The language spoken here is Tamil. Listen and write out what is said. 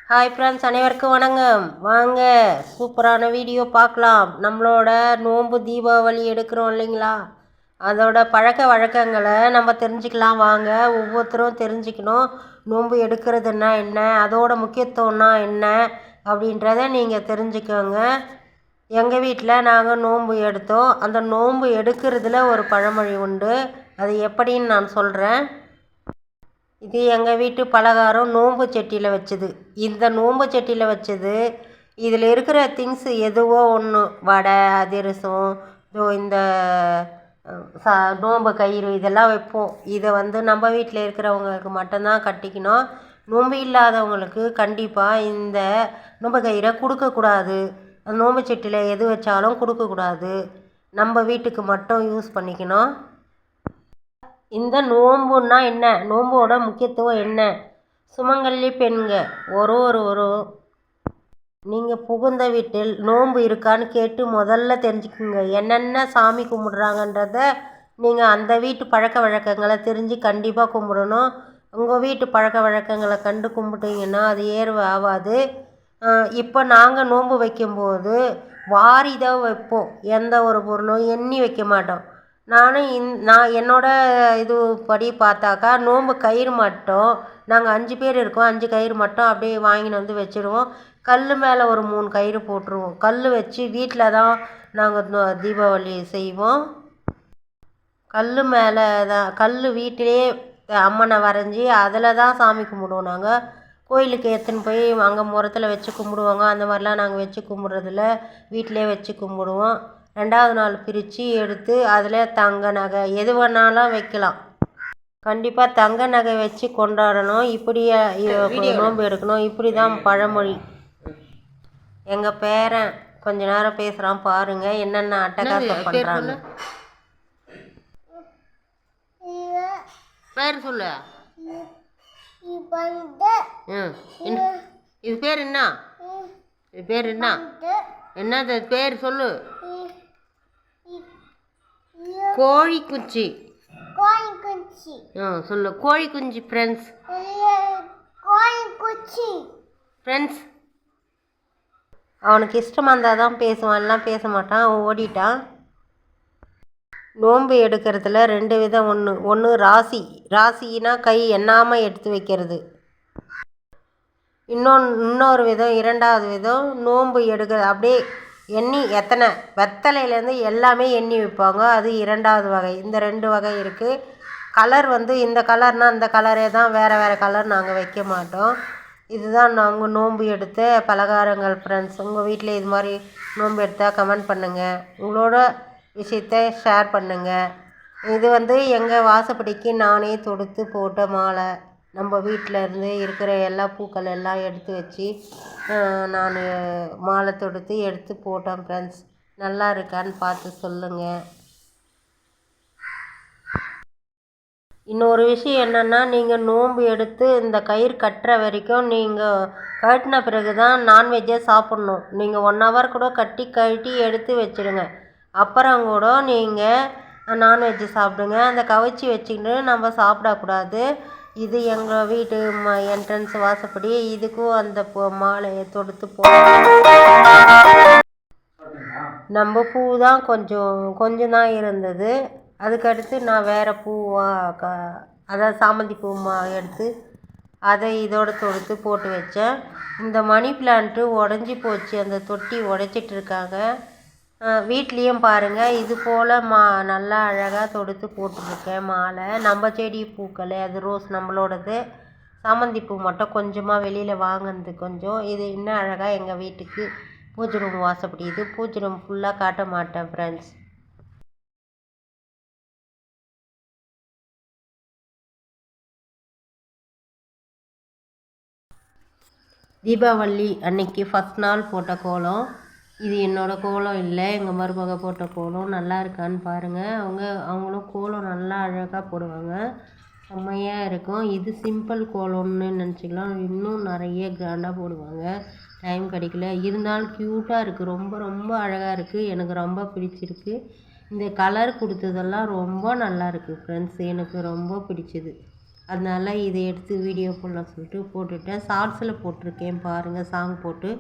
ஹாய் ஃப்ரெண்ட்ஸ், அனைவருக்கும் வணக்கம். வாங்க சூப்பரான வீடியோ பார்க்கலாம். நம்மளோட நோன்பு தீபாவளி எடுக்கிறோம் இல்லைங்களா, அதோட பழக்க வழக்கங்களை நம்ம தெரிஞ்சுக்கலாம். வாங்க, ஒவ்வொருத்தரும் தெரிஞ்சுக்கணும். நோன்பு எடுக்கிறதுனா என்ன, அதோட முக்கியத்துவம்னா என்ன அப்படின்றத நீங்கள் தெரிஞ்சுக்கோங்க. எங்கள் வீட்டில் நாங்கள் நோன்பு எடுத்தோம். அந்த நோன்பு எடுக்கிறதுல ஒரு பழமொழி உண்டு. அது எப்படின்னு நான் சொல்கிறேன். இது எங்கள் வீட்டு பலகாரம் நோன்பு சட்டியில் வச்சது. இந்த நோன்பு சட்டியில் வச்சது இதில் இருக்கிற திங்ஸ் எதுவோ ஒன்று, வடை, அதிரசம், இந்த நோன்பு கயிறு இதெல்லாம் வைப்போம். இதை நம்ம வீட்டில் இருக்கிறவங்களுக்கு மட்டும்தான் கட்டிக்கணும். நோன்பு இல்லாதவங்களுக்கு கண்டிப்பாக இந்த நோன்பு கயிறை கொடுக்கக்கூடாது. அந்த நோன்பு சட்டியில் எது வச்சாலும் கொடுக்கக்கூடாது. நம்ம வீட்டுக்கு மட்டும் யூஸ் பண்ணிக்கணும். இந்த நோன்புன்னா என்ன, நோம்போட முக்கியத்துவம் என்ன, சுமங்கலி பெண்கள் ஒரு நீங்கள் புகுந்த வீட்டில் நோன்பு இருக்கான்னு கேட்டு முதல்ல தெரிஞ்சுக்குங்க. என்னென்ன சாமி கும்பிட்றாங்கன்றத நீங்கள் அந்த வீட்டு பழக்க வழக்கங்களை தெரிஞ்சு கண்டிப்பாக கும்பிடணும். உங்கள் வீட்டு பழக்க வழக்கங்களை கண்டு கும்பிட்டீங்கன்னா அது ஏர்வு ஆகாது. இப்போ நாங்கள் நோன்பு வைக்கும்போது வாரி தான் வைப்போம். எந்த ஒரு பொருளும் எண்ணி வைக்க மாட்டோம். நான் என்னோட இது படி பார்த்தாக்கா, நோன்பு கயிறு மட்டும் நாங்கள் 5 பேர் இருக்கோம். 5 கயிறு மட்டும் அப்படியே வாங்கின்னு வந்து வச்சுடுவோம். கல் மேலே ஒரு 3 கயிறு போட்டுருவோம். கல் வச்சு வீட்டில் தான் நாங்கள் தீபாவளி செய்வோம். கல் மேலே தான், கல் வீட்டிலே அம்மனை வரைஞ்சி அதில் தான் சாமி கும்பிடுவோம். நாங்கள் கோயிலுக்கு எடுத்துன்னு போய் அங்கே முறத்தில் வச்சு கும்பிடுவாங்க. அந்த மாதிரிலாம் நாங்கள் வச்சு கும்பிட்றதில்ல, வீட்டிலே வச்சு கும்பிடுவோம். 2வது நாள் பிரித்து எடுத்து அதில் தங்க நகை எது வேணாலும் வைக்கலாம். கண்டிப்பாக தங்க நகை வச்சு கொண்டாடணும். இப்படியே நோன்பு எடுக்கணும். இப்படி தான் பழமொழி. எங்கள் பேரன் கொஞ்ச நேரம் பேசுகிறான் பாருங்கள், என்னென்ன அட்டகாசம் பண்ணுறாங்க. பேர் சொல்லு. இது பேர் என்ன, இது பேர் என்ன, என்னது பேர் சொல்லு. கோழி குச்சி. சொல்லு கோழி குஞ்சு. ஃப்ரெண்ட்ஸ் ஃப்ரெண்ட்ஸ் அவனுக்கு இஷ்டமாக இருந்தால் தான் பேசுவான், எல்லாம் பேச மாட்டான். அவன் ஓடிட்டான். நோன்பு எடுக்கிறதுல 2 விதம். ஒன்று ராசினா கை எண்ணாமல் எடுத்து வைக்கிறது. இன்னொரு விதம், 2வது விதம் நோன்பு எடுக்கிறது அப்படியே எண்ணி எத்தனை வெத்தலையிலேருந்து எல்லாமே எண்ணி வைப்பாங்க. அது 2வது வகை. இந்த 2 வகை இருக்குது. கலர் இந்த கலர்னால் அந்த கலரே தான், வேறு கலர் நாங்கள் வைக்க மாட்டோம். இதுதான் நாங்கள் நோன்பு எடுத்த பலகாரங்கள். ஃப்ரெண்ட்ஸ், உங்கள் வீட்டில் இது மாதிரி நோன்பு எடுத்தால் கமெண்ட் பண்ணுங்கள். உங்களோட விஷயத்தை ஷேர் பண்ணுங்கள். இது எங்கள் வாசப்படிக்கு நானே தொடுத்து போட்ட மாலை. நம்ம வீட்டில் இருந்து இருக்கிற எல்லா பூக்கள் எல்லாம் எடுத்து வச்சு நான் மாலை தொடுத்து எடுத்து போட்டேன். ஃப்ரெண்ட்ஸ், நல்லா இருக்கான்னு பார்த்து சொல்லுங்கள். இன்னொரு விஷயம் என்னென்னா, நீங்கள் நோன்பு எடுத்து இந்த கயிறு கட்டுற வரைக்கும், நீங்கள் கட்டின பிறகு தான் நான்வெஜ்ஜே சாப்பிட்ணும். நீங்கள் 1 hour கூட கட்டி எடுத்து வச்சுடுங்க. அப்புறம் கூட நீங்கள் நான்வெஜ்ஜு சாப்பிடுங்க. அந்த கவிச்சி வச்சுக்கிட்டு நம்ம சாப்பிடக்கூடாது. இது எங்கள் வீட்டு என்ட்ரன்ஸ் வாசப்படி. இதுக்கும் அந்த மாலையை தொடுத்து நம்ம பூ தான் கொஞ்சம் தான் இருந்தது. அதுக்கடுத்து நான் வேறு பூவாக அதாவது சாமந்தி பூ எடுத்து அதை இதோடு தொடுத்து போட்டு வச்சேன். இந்த மணி பிளான்ட்டு உடஞ்சி போச்சு. அந்த தொட்டி உடைச்சிட்டு இருக்காங்க. வீட்லேயும் பாருங்கள், இது போல் நல்லா அழகாக தொடுத்து போட்டுருக்கேன் மாலை. நம்ம செடி பூக்கள், அது ரோஸ் நம்மளோடது. சாமந்தி பூ மட்டும் கொஞ்சமாக வெளியில் வாங்கினது கொஞ்சம். இது இன்னும் அழகாக எங்கள் வீட்டுக்கு பூஜை ரூம் வாசப்படி. இது பூஜை ரூம் ஃபுல்லாக காட்ட மாட்டேன் ஃப்ரெண்ட்ஸ். தீபாவளி அன்னைக்கு ஃபஸ்ட் நாள் போட்ட கோலம். இது என்னோடய கோலம் இல்லை, எங்கள் மருமக போட்ட கோலம். நல்லா இருக்கான்னு பாருங்கள். அவங்களும் கோலம் நல்லா அழகாக போடுவாங்க, செம்மையாக இருக்கும். இது சிம்பிள் கோலம்னு நினச்சிக்கலாம். இன்னும் நிறைய கிராண்டாக போடுவாங்க. டைம் கிடைக்கல, இருந்தாலும் க்யூட்டாக இருக்குது. ரொம்ப ரொம்ப அழகாக இருக்குது. எனக்கு ரொம்ப பிடிச்சிருக்கு. இந்த கலர் கொடுத்ததெல்லாம் ரொம்ப நல்லா இருக்குது ஃப்ரெண்ட்ஸ். எனக்கு ரொம்ப பிடிச்சிது. அதனால இதை எடுத்து வீடியோ போடலாம் சொல்லிட்டு போட்டுட்டேன். ஷார்ட்ஸில் போட்டிருக்கேன் பாருங்கள், சாங் போட்டு.